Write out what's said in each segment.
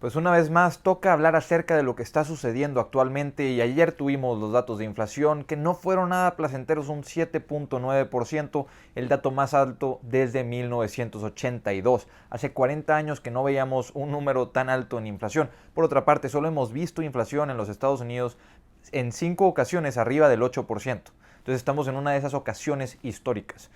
Pues una vez más toca hablar acerca de lo que está sucediendo actualmente y ayer tuvimos los datos de inflación que no fueron nada placenteros, un 7.9%, el dato más alto desde 1982. Hace 40 años que no veíamos un número tan alto en inflación. Por otra parte, solo hemos visto inflación en los Estados Unidos en 5 ocasiones arriba del 8%. Entonces estamos en una de esas ocasiones históricas.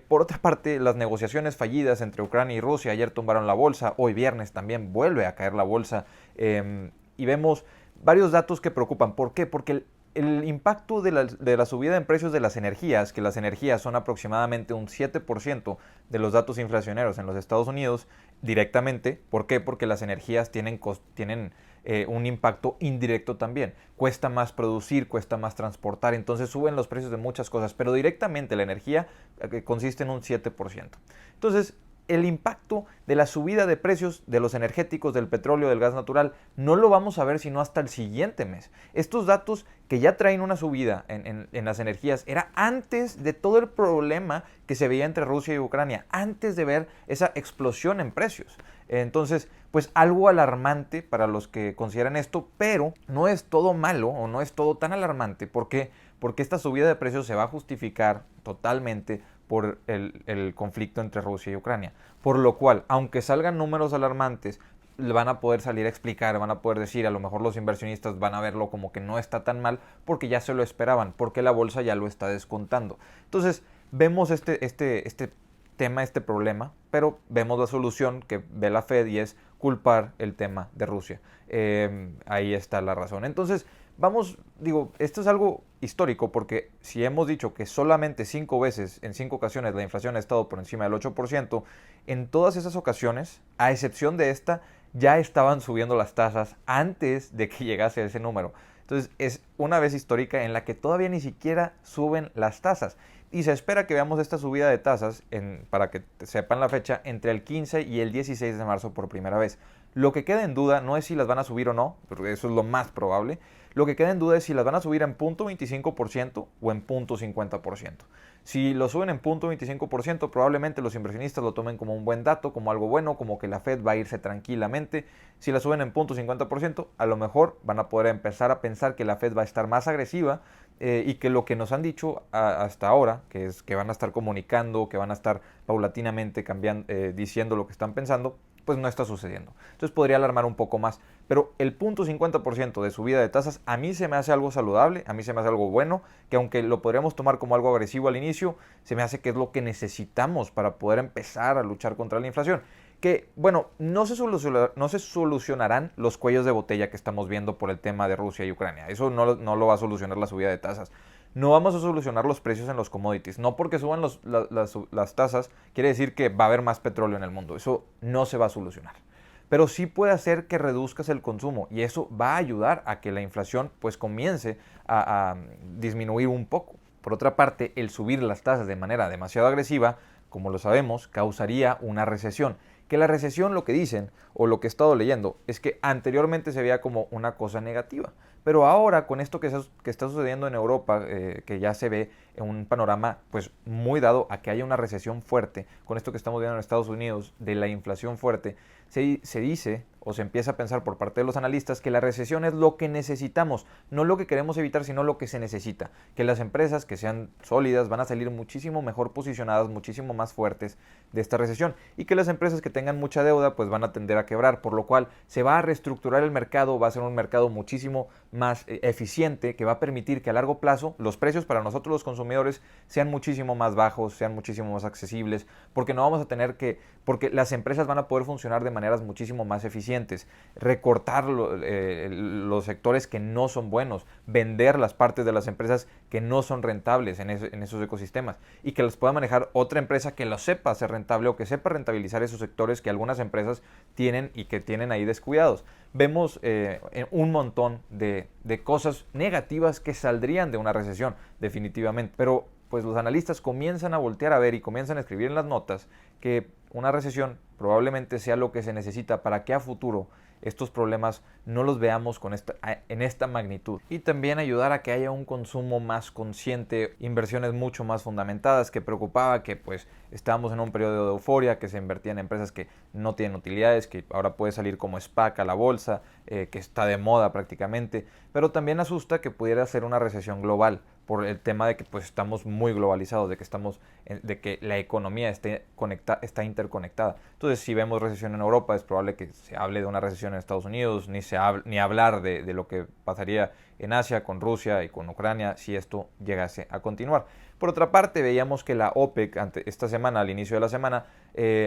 Por otra parte, las negociaciones fallidas entre Ucrania y Rusia ayer tumbaron la bolsa, hoy viernes también vuelve a caer la bolsa y vemos varios datos que preocupan. ¿Por qué? Porque el impacto de la subida en precios de las energías, que las energías son aproximadamente un 7% de los datos inflacionarios en los Estados Unidos directamente. ¿Por qué? Porque las energías tienen un impacto indirecto también. Cuesta más producir, cuesta más transportar, entonces suben los precios de muchas cosas, pero directamente la energía consiste en un 7%. Entonces, el impacto de la subida de precios de los energéticos, del petróleo, del gas natural, no lo vamos a ver sino hasta el siguiente mes. Estos datos que ya traen una subida en las energías era antes de todo el problema que se veía entre Rusia y Ucrania, antes de ver esa explosión en precios. Entonces, pues algo alarmante para los que consideran esto, pero no es todo malo o no es todo tan alarmante. ¿Por qué? Porque esta subida de precios se va a justificar totalmente por el conflicto entre Rusia y Ucrania. Por lo cual, aunque salgan números alarmantes, van a poder salir a explicar, van a poder decir, a lo mejor los inversionistas van a verlo como que no está tan mal porque ya se lo esperaban, porque la bolsa ya lo está descontando. Entonces, vemos este tema, este problema, pero vemos la solución que ve la Fed y es culpar el tema de Rusia. Ahí está la razón. Entonces, esto es algo histórico porque si hemos dicho que solamente 5 veces, en 5 ocasiones, la inflación ha estado por encima del 8%, en todas esas ocasiones, a excepción de esta, ya estaban subiendo las tasas antes de que llegase a ese número. Entonces es una vez histórica en la que todavía ni siquiera suben las tasas. Y se espera que veamos esta subida de tasas, para que sepan la fecha, entre el 15 y el 16 de marzo por primera vez. Lo que queda en duda no es si las van a subir o no, porque eso es lo más probable. Lo que queda en duda es si las van a subir en 0.25% o en 0.50%. Si lo suben en 0.25%, probablemente los inversionistas lo tomen como un buen dato, como algo bueno, como que la Fed va a irse tranquilamente. Si la suben en 0.50%, a lo mejor van a poder empezar a pensar que la Fed va a estar más agresiva y que lo que nos han dicho hasta ahora, que es que van a estar comunicando, que van a estar paulatinamente cambiando, diciendo lo que están pensando, pues no está sucediendo. Entonces podría alarmar un poco más. Pero el 0.50% de subida de tasas a mí se me hace algo saludable, a mí se me hace algo bueno, que aunque lo podríamos tomar como algo agresivo al inicio, se me hace que es lo que necesitamos para poder empezar a luchar contra la inflación. Que, bueno, no se solucionarán los cuellos de botella que estamos viendo por el tema de Rusia y Ucrania. Eso no lo va a solucionar la subida de tasas. No vamos a solucionar los precios en los commodities. No porque suban las tasas quiere decir que va a haber más petróleo en el mundo. Eso no se va a solucionar. Pero sí puede hacer que reduzcas el consumo y eso va a ayudar a que la inflación pues comience a disminuir un poco. Por otra parte, el subir las tasas de manera demasiado agresiva, como lo sabemos, causaría una recesión. Que la recesión, lo que dicen o lo que he estado leyendo, es que anteriormente se veía como una cosa negativa. Pero ahora, con esto que está sucediendo en Europa, que ya se ve en un panorama pues muy dado a que haya una recesión fuerte, con esto que estamos viendo en Estados Unidos, de la inflación fuerte, se dice o se empieza a pensar por parte de los analistas que la recesión es lo que necesitamos, no lo que queremos evitar, sino lo que se necesita. Que las empresas que sean sólidas van a salir muchísimo mejor posicionadas, muchísimo más fuertes de esta recesión y que las empresas que tengan mucha deuda pues van a tender a quebrar, por lo cual se va a reestructurar el mercado, va a ser un mercado muchísimo más eficiente que va a permitir que a largo plazo los precios para nosotros los consumidores sean muchísimo más bajos, sean muchísimo más accesibles, porque no vamos a tener porque las empresas van a poder funcionar de maneras muchísimo más eficientes, recortar los sectores que no son buenos, vender las partes de las empresas que no son rentables en esos ecosistemas y que las pueda manejar otra empresa que lo sepa hacer rentable o que sepa rentabilizar esos sectores que algunas empresas tienen y que tienen ahí descuidados. Vemos un montón de cosas negativas que saldrían de una recesión, definitivamente, pero pues los analistas comienzan a voltear a ver y comienzan a escribir en las notas que una recesión probablemente sea lo que se necesita para que a futuro estos problemas no los veamos en esta magnitud. Y también ayudar a que haya un consumo más consciente, inversiones mucho más fundamentadas, que preocupaba que pues estábamos en un periodo de euforia, que se invertía en empresas que no tienen utilidades, que ahora puede salir como SPAC a la bolsa, que está de moda prácticamente, pero también asusta que pudiera ser una recesión global por el tema de que pues estamos muy globalizados, de que la economía está interconectada. Entonces, si vemos recesión en Europa, es probable que se hable de una recesión en Estados Unidos, ni hablar de lo que pasaría en Asia con Rusia y con Ucrania si esto llegase a continuar. Por otra parte, veíamos que la OPEC esta semana, al inicio de la semana,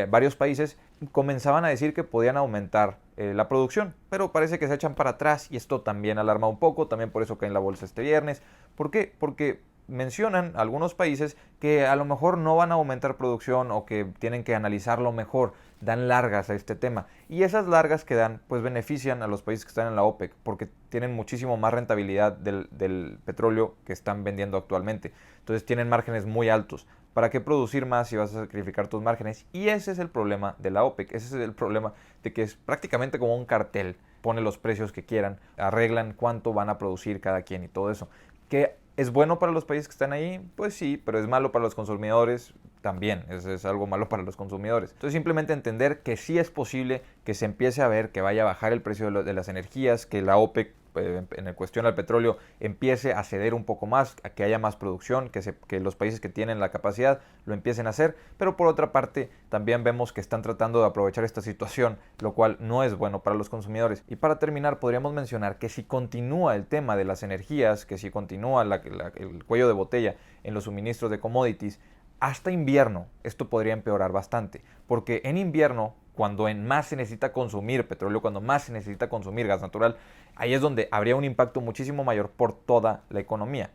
varios países comenzaban a decir que podían aumentar la producción, pero parece que se echan para atrás y esto también alarma un poco, también por eso cae en la bolsa este viernes. ¿Por qué? Porque mencionan algunos países que a lo mejor no van a aumentar producción o que tienen que analizarlo mejor, dan largas a este tema. Y esas largas que dan, pues benefician a los países que están en la OPEC porque tienen muchísimo más rentabilidad del petróleo que están vendiendo actualmente. Entonces tienen márgenes muy altos. ¿Para qué producir más si vas a sacrificar tus márgenes? Y ese es el problema de la OPEC, ese es el problema de que es prácticamente como un cartel. Pone los precios que quieran, arreglan cuánto van a producir cada quien y todo eso. ¿Qué es bueno para los países que están ahí? Pues sí, pero es malo para los consumidores también, es algo malo para los consumidores. Entonces simplemente entender que sí es posible que se empiece a ver que vaya a bajar el precio de las energías, que la OPEC en cuestión al petróleo empiece a ceder un poco más, a que haya más producción, que los países que tienen la capacidad lo empiecen a hacer, pero por otra parte también vemos que están tratando de aprovechar esta situación, lo cual no es bueno para los consumidores. Y para terminar podríamos mencionar que si continúa el tema de las energías, que si continúa el cuello de botella en los suministros de commodities, hasta invierno esto podría empeorar bastante, porque en invierno, cuando más se necesita consumir petróleo, cuando más se necesita consumir gas natural, ahí es donde habría un impacto muchísimo mayor por toda la economía.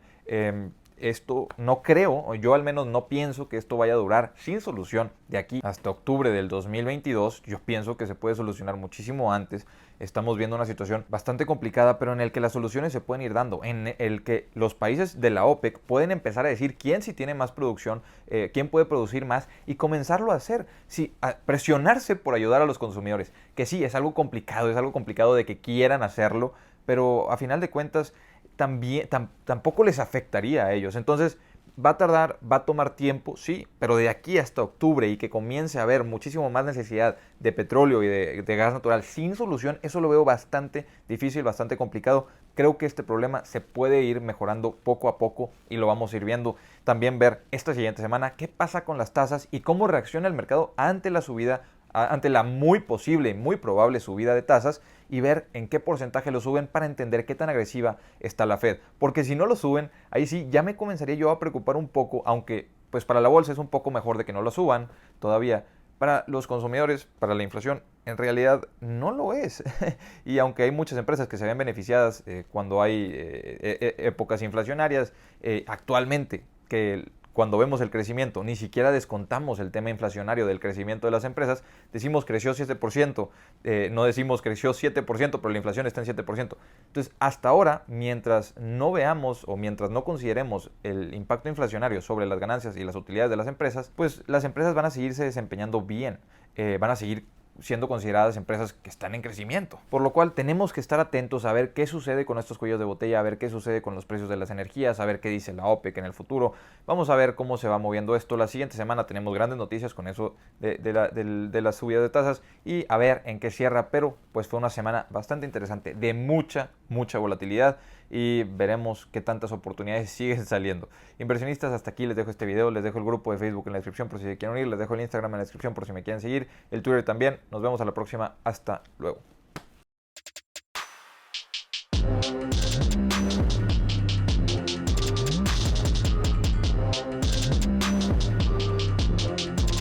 Esto no creo, o yo al menos no pienso que esto vaya a durar sin solución de aquí hasta octubre del 2022. Yo pienso que se puede solucionar muchísimo antes. Estamos viendo una situación bastante complicada, pero en el que las soluciones se pueden ir dando, en el que los países de la OPEC pueden empezar a decir quién sí tiene más producción, quién puede producir más y comenzarlo a hacer, sí, a presionarse por ayudar a los consumidores, que sí, es algo complicado de que quieran hacerlo, pero a final de cuentas tampoco les afectaría a ellos. Entonces va a tardar, va a tomar tiempo, sí, pero de aquí hasta octubre y que comience a haber muchísimo más necesidad de petróleo y de gas natural sin solución, eso lo veo bastante difícil, bastante complicado. Creo que este problema se puede ir mejorando poco a poco y lo vamos a ir viendo. También ver esta siguiente semana qué pasa con las tasas y cómo reacciona el mercado ante la subida, ante la muy posible y muy probable subida de tasas, y ver en qué porcentaje lo suben para entender qué tan agresiva está la Fed. Porque si no lo suben, ahí sí ya me comenzaría yo a preocupar un poco, aunque pues para la bolsa es un poco mejor de que no lo suban todavía. Para los consumidores, para la inflación, en realidad no lo es. Y aunque hay muchas empresas que se ven beneficiadas cuando hay épocas inflacionarias, actualmente que cuando vemos el crecimiento, ni siquiera descontamos el tema inflacionario del crecimiento de las empresas, decimos creció 7%, no decimos creció 7%, pero la inflación está en 7%. Entonces, hasta ahora, mientras no veamos o mientras no consideremos el impacto inflacionario sobre las ganancias y las utilidades de las empresas, pues las empresas van a seguirse desempeñando bien, van a seguir siendo consideradas empresas que están en crecimiento. Por lo cual tenemos que estar atentos a ver qué sucede con estos cuellos de botella, a ver qué sucede con los precios de las energías, a ver qué dice la OPEC en el futuro. Vamos a ver cómo se va moviendo esto. La siguiente semana tenemos grandes noticias con eso de la subida de tasas y a ver en qué cierra, pero pues fue una semana bastante interesante, de mucha volatilidad, y veremos qué tantas oportunidades siguen saliendo. Inversionistas, hasta aquí les dejo este video, les dejo el grupo de Facebook en la descripción por si se quieren unir, les dejo el Instagram en la descripción por si me quieren seguir, el Twitter también. Nos vemos a la próxima, hasta luego.